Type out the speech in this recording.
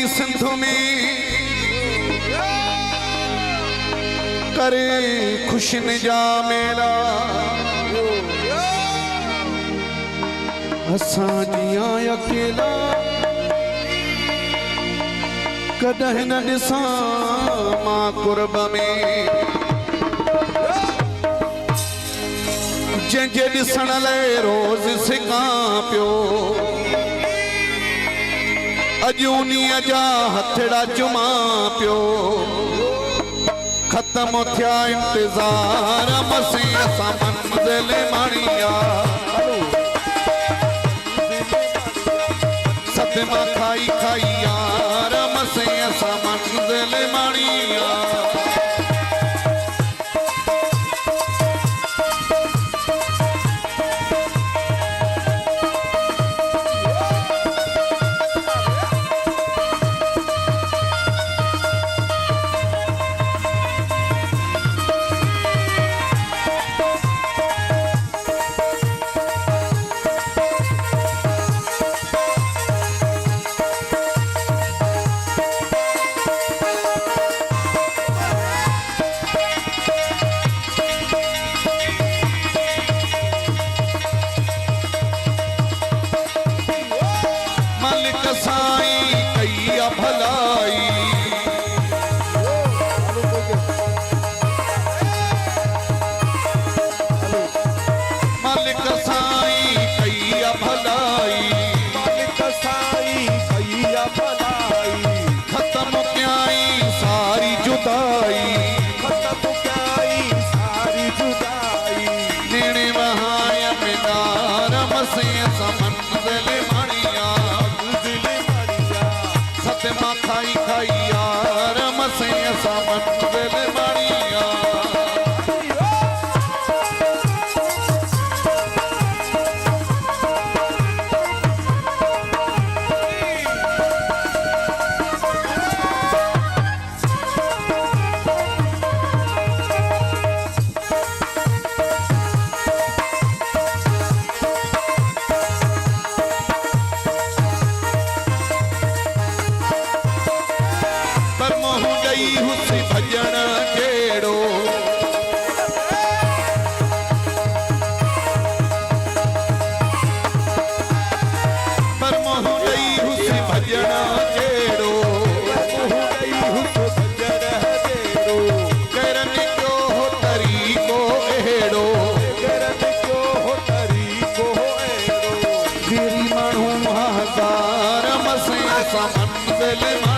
सिंध में करे खुशन जा मेला असां जियां अकेला कदह न ॾिसां मां कुर्ब में जंहिंजे ॾिसण लाइ रोज़ सिकां पियो अॼु उन्हीअ जा हथड़ा चुमां पियो ख़त्म थिया इंतज़ार मसीह सां मंज़िल माणिया सदमा खाई खाई यार मसीह सां मंज़िल माणिया खाई खाई यार मसीह सां मंज़िल माणिया हुसी भजन केड़ो पर मोह गई हुसी भजन केड़ो करन क्यों हो तरीको एड़ो तेरी माण्हू हज़ार मसीह सां मंज़िल